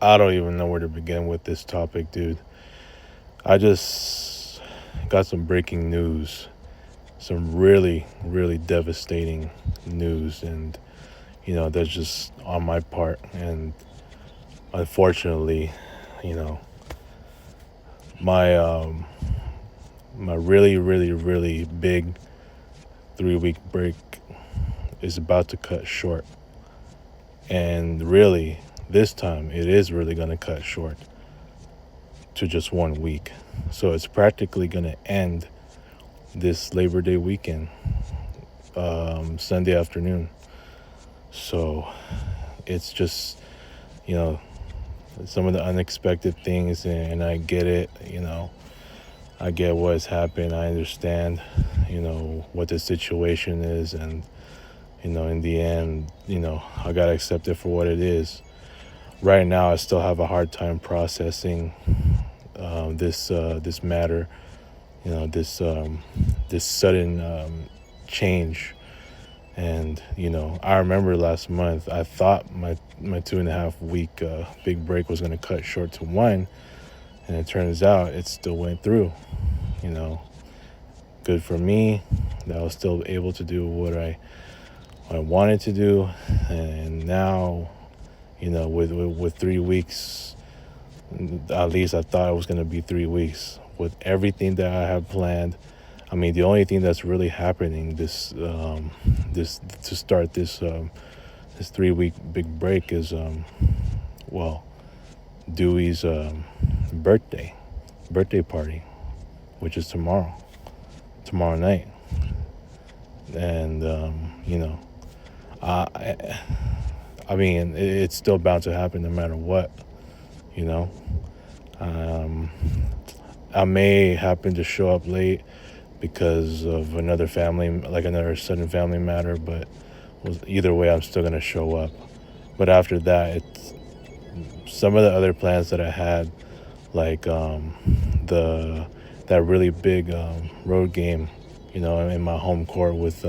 I don't even know where to begin with this topic, dude. I just got some breaking news, some really, really devastating news, and that's just on my part. And unfortunately, you know, my my really, really, really big 3 week break is about to cut short, and really, this time it is really gonna cut short to just 1 week. So it's practically gonna end this Labor Day weekend, Sunday afternoon. So it's just, you know, some of the unexpected things, and I get it, I get what has happened. I understand, what the situation is, and, in the end, I gotta accept it for what it is. Right now, I still have a hard time processing this matter, this sudden change. And I remember last month I thought my 2.5 week big break was going to cut short to one, and it turns out it still went through. you know Good for me that I was still able to do what I wanted to do. And now, with 3 weeks, at least I thought it was going to be 3 weeks, with everything that I had planned. I mean, the only thing that's really happening this to start this 3 week big break is well, Dewey's birthday party, which is tomorrow night. And I I mean, it's still bound to happen no matter what. you know um I may happen to show up late because of another another sudden family matter, but either way, I'm still gonna show up. But after that, it's some of the other plans that I had, like the that really big road game, in my home court with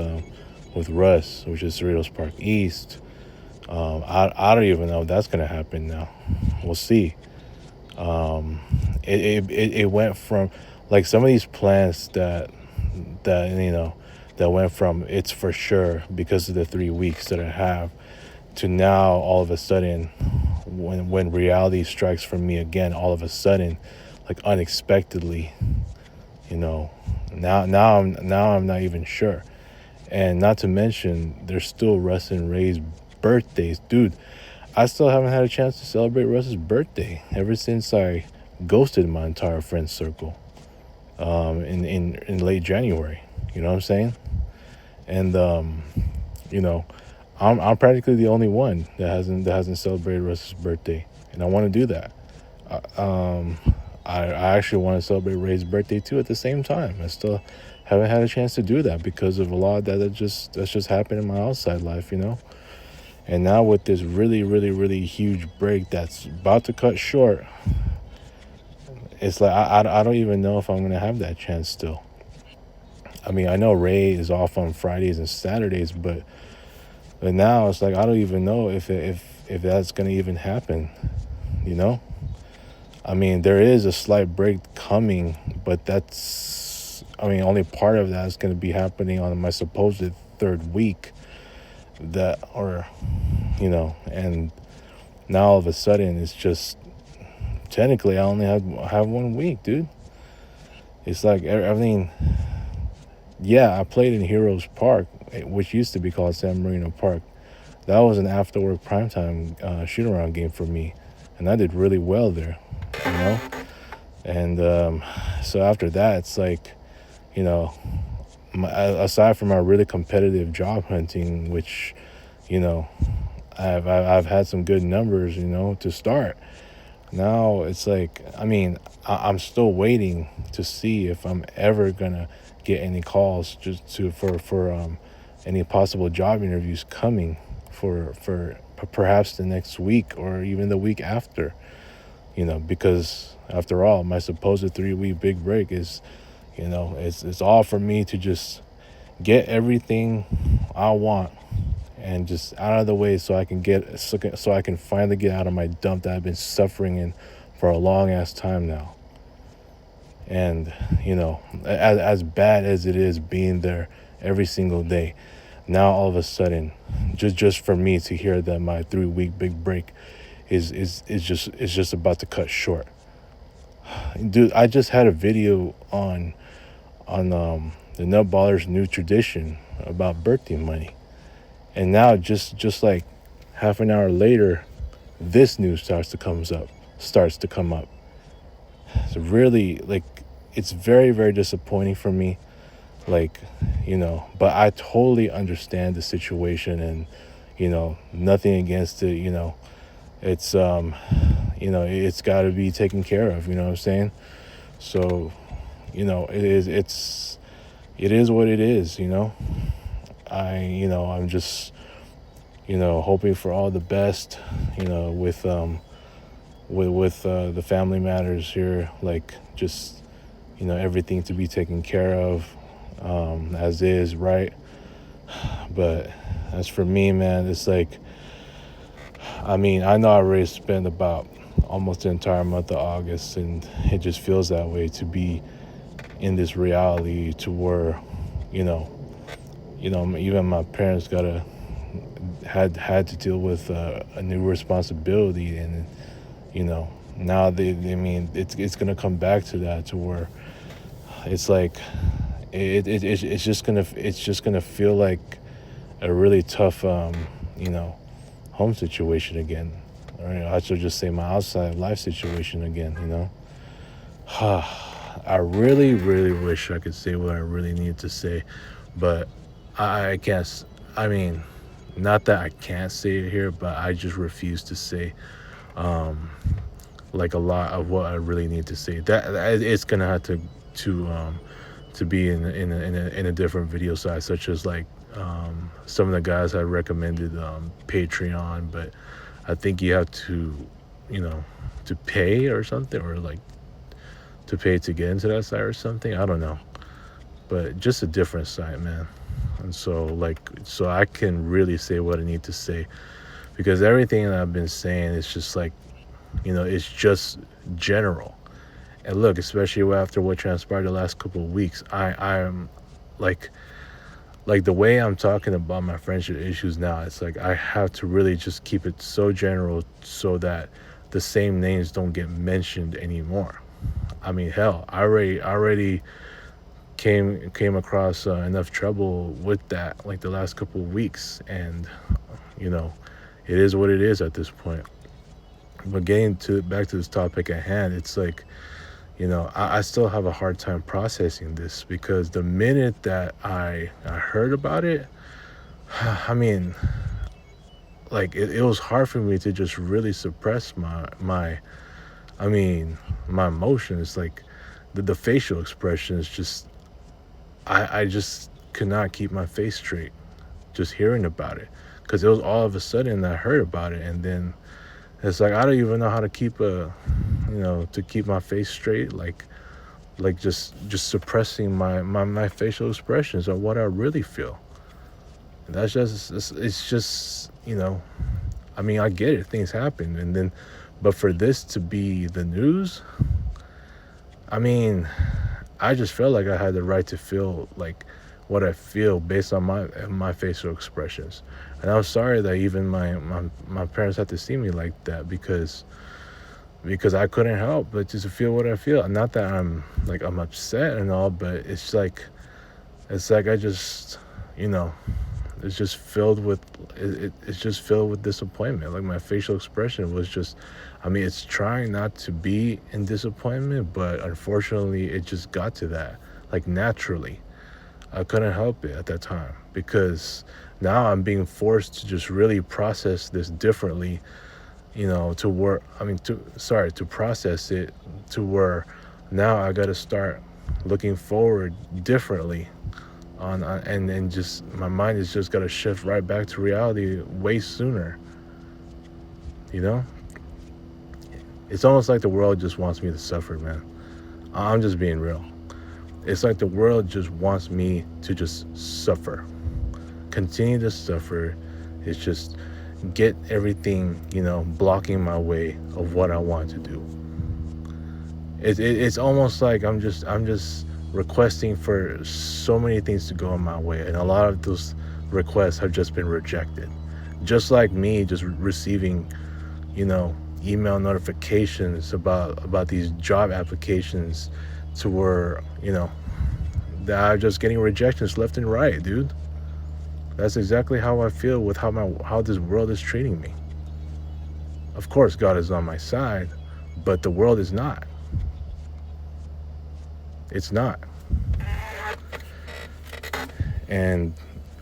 Russ, which is Cerritos Park East. I don't even know if that's gonna happen now. We'll see. It went from, like, some of these plans that went from it's for sure because of the 3 weeks that I have, to now all of a sudden, when reality strikes for me again, all of a sudden, like, unexpectedly, now I'm not even sure. And not to mention, there's still Russ and Ray's birthdays, dude. I still haven't had a chance to celebrate Russ's birthday ever since I ghosted my entire friend circle in late January. You know what I'm saying? And you know, I'm practically the only one that hasn't celebrated Russ's birthday, and I want to do that. I actually want to celebrate Ray's birthday too at the same time. I still haven't had a chance to do that because of a lot that's just happened in my outside life. And now with this really, really, really huge break that's about to cut short, it's like I don't even know if I'm gonna have that chance still. I mean, I know Ray is off on Fridays and Saturdays, but now it's like I don't even know if that's gonna even happen. You know, I mean, there is a slight break coming, but only part of that is gonna be happening on my supposed third week. And now all of a sudden it's just, technically I only have 1 week, dude. It's like, I mean, yeah, I played in Heroes Park, which used to be called San Marino Park. That was an after work primetime shoot around game for me, and I did really well there, you know. And so after that, it's like, you know, aside from my really competitive job hunting, which, I've had some good numbers, to start. Now it's like, I mean, I'm still waiting to see if I'm ever gonna get any calls just for any possible job interviews coming for perhaps the next week or even the week after. Because after all, my supposed 3 week big break is, it's all for me to just get everything I want and just out of the way so I can so I can finally get out of my dump that I've been suffering in for a long ass time now. And as bad as it is being there every single day, now all of a sudden, just for me to hear that my 3 week big break is just about to cut short. Dude, I just had a video on the Nutbwallers new tradition about birthday money. And now just like half an hour later, this news starts to come up. It's really like it's very, very disappointing for me. Like, but I totally understand the situation, and nothing against it, it's it's gotta be taken care of, you know what I'm saying? So, it is what it is, I'm just, hoping for all the best, with the family matters here, like just, everything to be taken care of, as is, right? But as for me, man, it's like, I know I already spent about almost the entire month of August, and it just feels that way to be in this reality to where, you know, even my parents had to deal with a new responsibility, and now I mean it's gonna come back to that, to where it's like it's just gonna feel like a really tough home situation again, or I should just say my outside life situation again. I really, really wish I could say what I really need to say, but I can't. I mean, not that I can't say it here, but I just refuse to say like a lot of what I really need to say. That it's gonna have to be in a different video size, such as like some of the guys I recommended Patreon, but I think you have to, to pay or something, or like to pay to get into that site or something. I don't know, but just a different site, man. And so I can really say what I need to say, because everything that I've been saying is just like, it's just general. And look, especially after what transpired the last couple of weeks, I'm like the way I'm talking about my friendship issues now, it's like I have to really just keep it so general so that the same names don't get mentioned anymore. I mean, hell, I already came across enough trouble with that, like the last couple of weeks, and you know, it is what it is at this point. But getting to back to this topic at hand, it's like, I still have a hard time processing this, because the minute that I heard about it, I mean, like it was hard for me to just really suppress my emotions. Like the facial expressions, just I just could not keep my face straight just hearing about it, because it was all of a sudden I heard about it, and then it's like I don't even know how to keep to keep my face straight, like just suppressing my facial expressions or what I really feel. And that's just it's just I mean, I get it, things happen, and then but for this to be the news, I mean, I just felt like I had the right to feel like what I feel based on my facial expressions. And I'm sorry that even my parents had to see me like that, because I couldn't help but just feel what I feel. Not that I'm upset and all, but it's like I just it's just filled with it's just filled with disappointment. Like my facial expression was just, I mean, it's trying not to be in disappointment, but unfortunately it just got to that, like naturally. I couldn't help it at that time, because now I'm being forced to just really process this differently, to work. I mean, to process it to where now I got to start looking forward differently and just my mind is just got to shift right back to reality way sooner. You know, it's almost like the world just wants me to suffer, man. I'm just being real. It's like the world just wants me to just suffer, continue to suffer. It's just get everything, blocking my way of what I want to do. It's almost like I'm just requesting for so many things to go in my way, and a lot of those requests have just been rejected. Just like me, just receiving, you know, email notifications about these job applications, to where that I'm just getting rejections left and right, dude. That's exactly how I feel with how this world is treating me. Of course, God is on my side, but the world is not. It's not. And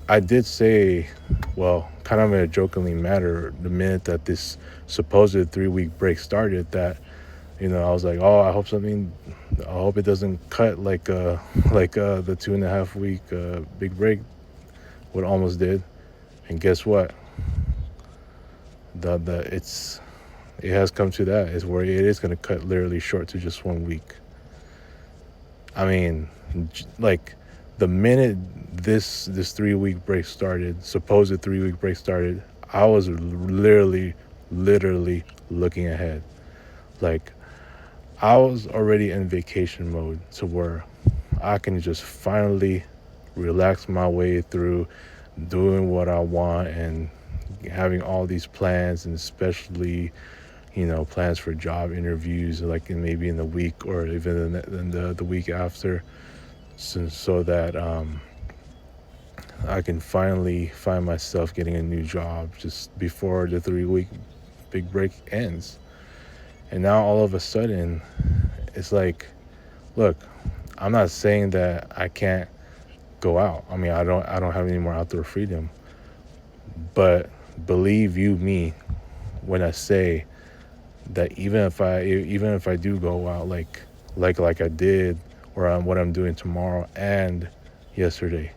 I did say, well, kind of in a jokingly manner, the minute that this supposed 3 week break started, that I was like, oh, I hope it doesn't cut like the 2.5 week big break what almost did. And guess what? The it has come to that, is where it is going to cut literally short to just 1 week. I mean, like, the minute this 3 week break started, supposed 3 week break started, I was literally looking ahead. Like, I was already in vacation mode, to where I can just finally relax my way through doing what I want, and having all these plans, and especially plans for job interviews, like maybe in the week, or even in the week after, so that I can finally find myself getting a new job just before the 3 week big break ends. And now all of a sudden, it's like, look, I'm not saying that I can't go out. I mean, I don't have any more outdoor freedom. But believe you me when I say that even if I do go out, like I did, or what I'm doing tomorrow and yesterday,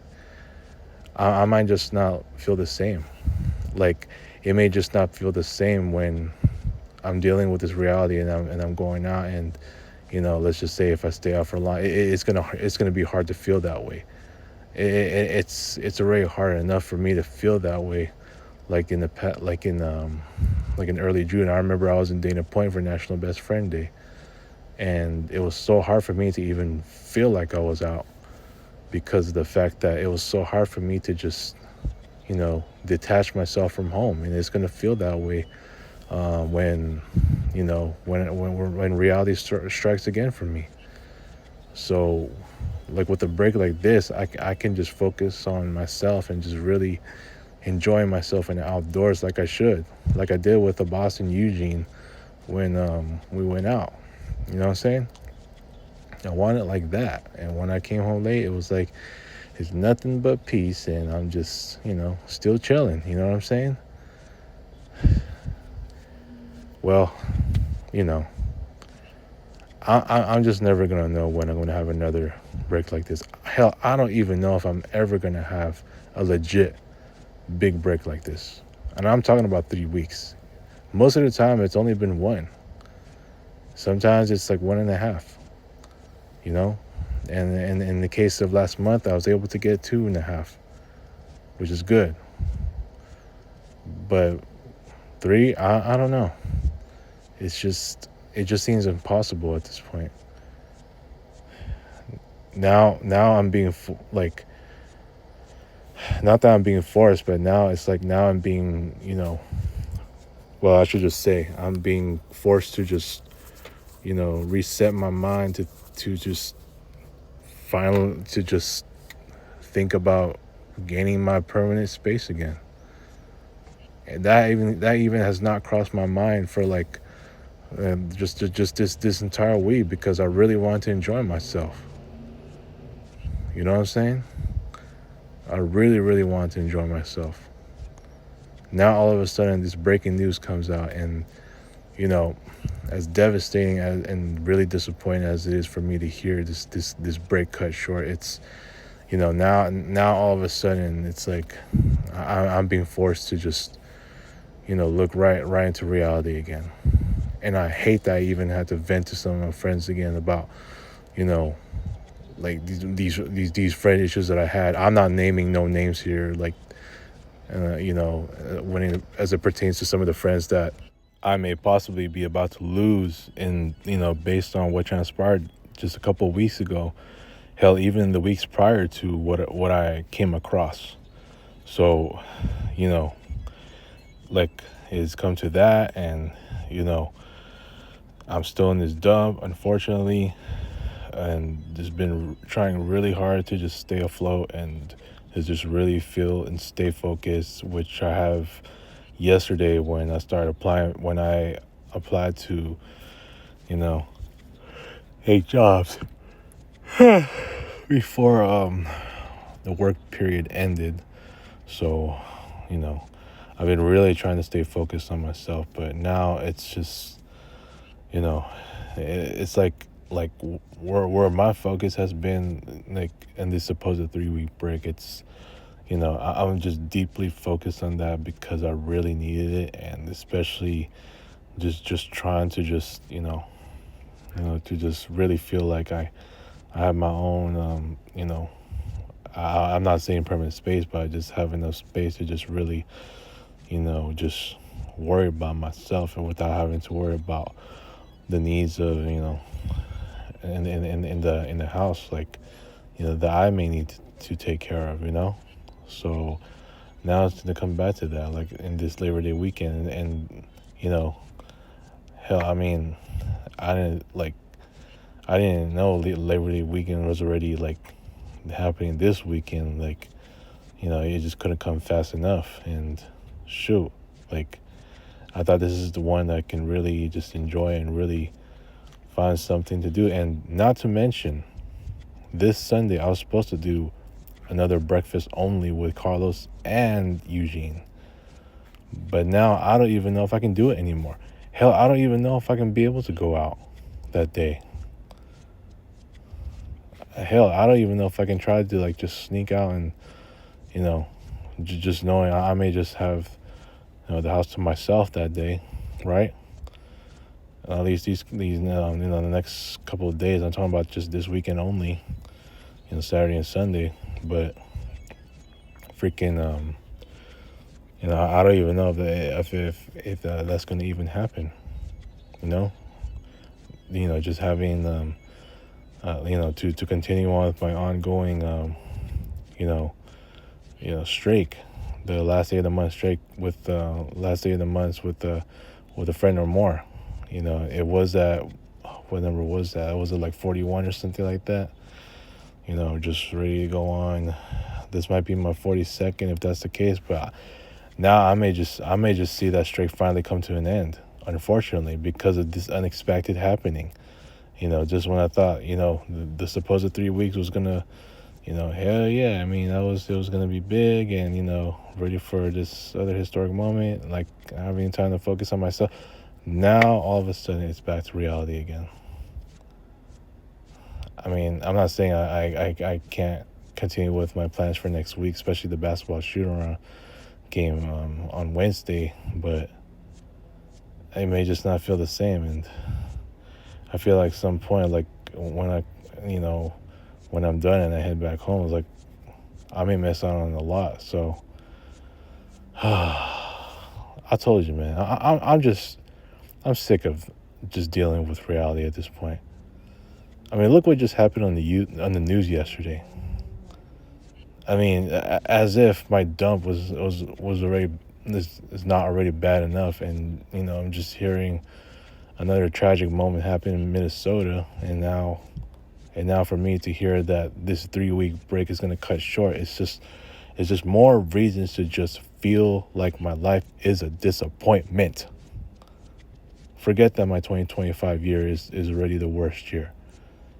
I might just not feel the same. Like, it may just not feel the same when I'm dealing with this reality, and I'm going out, and let's just say if I stay out for long, it's gonna be hard to feel that way. It's already hard enough for me to feel that way, like in early June. I remember I was in Dana Point for National Best Friend Day, and it was so hard for me to even feel like I was out, because of the fact that it was so hard for me to just detach myself from home. And it's gonna feel that way when when reality strikes again for me. So, like, with a break like this, I can just focus on myself and just really enjoying myself in the outdoors, like I should, like I did with the Boston Eugene when we went out. You know what I'm saying? I want it like that. And when I came home late, it was like, it's nothing but peace, and I'm just still chilling. You know what I'm saying? Well, you know, I'm just never gonna know when I'm gonna have another break like this. Hell, I don't even know if I'm ever gonna have a legit big break like this. And I'm talking about 3 weeks. Most of the time, it's only been one. Sometimes it's like 1.5. And in the case of last month, I was able to get 2.5, which is good. But 3, I don't know. It just seems impossible at this point. Now I'm being like, not that I'm being forced, but now it's like, now I'm being, well, I should just say I'm being forced to just, reset my mind to just think about gaining my permanent space again. And that even has not crossed my mind for like just this entire week, because I really want to enjoy myself. You know what I'm saying? I really, really want to enjoy myself. Now all of a sudden this breaking news comes out, and as devastating and really disappointing as it is for me to hear this break cut short, it's now all of a sudden it's like I'm being forced to just look right into reality again. And I hate that I even had to vent to some of my friends again about like these friend issues that I had. I'm not naming no names here, like when as it pertains to some of the friends that I may possibly be about to lose, and based on what transpired just a couple of weeks ago. Hell, even the weeks prior to what I came across. So, you know, like it's come to that, and you know, I'm still in this dump, unfortunately, and just been trying really hard to just stay afloat and to just really feel and stay focused, which I have yesterday when I applied to, you know, 8 jobs before the work period ended. So, you know, I've been really trying to stay focused on myself, but now it's just, you know, it's like where my focus has been, like in this supposed 3 week break. It's, I'm just deeply focused on that because I really needed it, and especially just trying to just to just really feel like I have my own I'm not saying permanent space, but just have enough space to just really just worry about myself, and without having to worry about the needs of in the house, like that I may need to take care of. So now it's gonna come back to that, like in this Labor Day weekend, and you know hell, I mean, I didn't like I didn't know Labor Day weekend was already like happening this weekend. Like, it just couldn't come fast enough. And shoot, like, I thought this is the one that I can really just enjoy and really find something to do. And not to mention, this Sunday I was supposed to do another breakfast only with Carlos and Eugene. But now I don't even know if I can do it anymore. Hell, I don't even know if I can be able to go out that day. Hell, I don't even know if I can try to like just sneak out and, just knowing I may just have, the house to myself that day, right? At least the next couple of days. I'm talking about just this weekend only, Saturday and Sunday. But freaking, I don't even know if that's going to even happen. Just having to continue on with my ongoing streak, the last day of the month streak with last day of the month with a friend or more. It was at, what number was that? Was it like 41 or something like that? Just ready to go on. This might be my 42nd if that's the case, but now I may just see that streak finally come to an end, unfortunately, because of this unexpected happening. Just when I thought, the supposed 3 weeks was gonna, hell yeah, I mean, it was gonna be big and, ready for this other historic moment, like having time to focus on myself. Now, all of a sudden, it's back to reality again. I mean, I'm not saying I can't continue with my plans for next week, especially the basketball shoot-around game on Wednesday, but it may just not feel the same. And I feel like some point, like when when I'm done and I head back home, it's like I may miss out on a lot. So I told you, man, I'm sick of just dealing with reality at this point. I mean, look what just happened on the news yesterday. I mean, as if my dump was already is not already bad enough, and I'm just hearing another tragic moment happen in Minnesota, and now for me to hear that this 3 week break is going to cut short, it's just more reasons to just feel like my life is a disappointment. Forget that my 2025 year is already the worst year.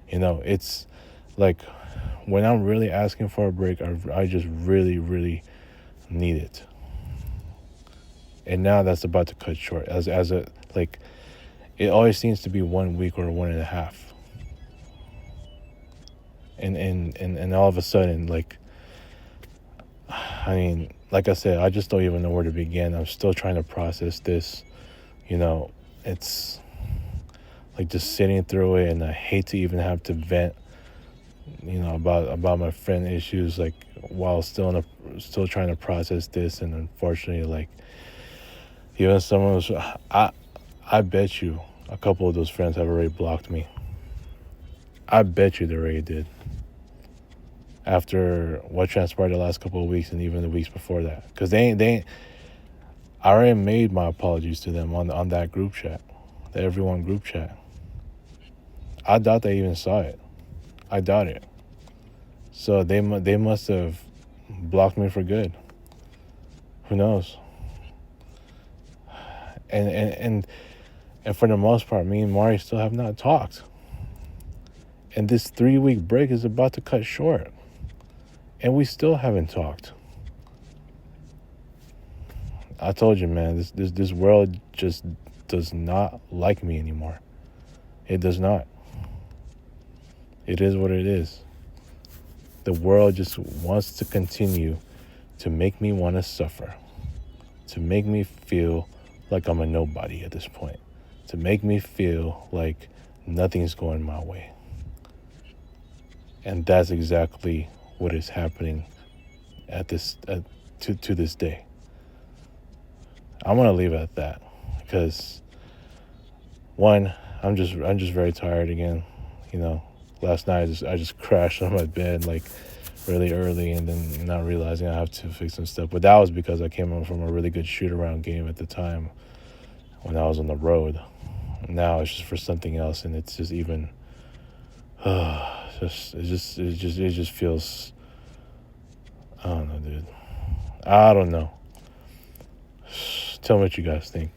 It's like when I'm really asking for a break, I just really, really need it. And now that's about to cut short. As a like, it always seems to be 1 week or 1.5. And all of a sudden, like, I mean, like I said, I just don't even know where to begin. I'm still trying to process this. It's like just sitting through it, and I hate to even have to vent about my friend issues, like while still trying to process this. And unfortunately, like even someone was, I bet you a couple of those friends have already blocked me. I bet you they already did after what transpired the last couple of weeks and even the weeks before that, because I already made my apologies to them on that group chat, the everyone group chat. I doubt they even saw it. I doubt it. So they must have blocked me for good. Who knows? And for the most part, me and Mari still have not talked. And this 3 week break is about to cut short, and we still haven't talked. I told you, man, this world just does not like me anymore. It does not. It is what it is. The world just wants to continue to make me want to suffer, to make me feel like I'm a nobody at this point, to make me feel like nothing's going my way. And that's exactly what is happening to this day. I'm gonna leave it at that because one, I'm just very tired again. You know, last night I just crashed on my bed like really early, and then not realizing I have to fix some stuff. But that was because I came home from a really good shoot around game at the time when I was on the road. Now it's just for something else, and it's just even. It just feels. I don't know, dude. I don't know. Tell me what you guys think.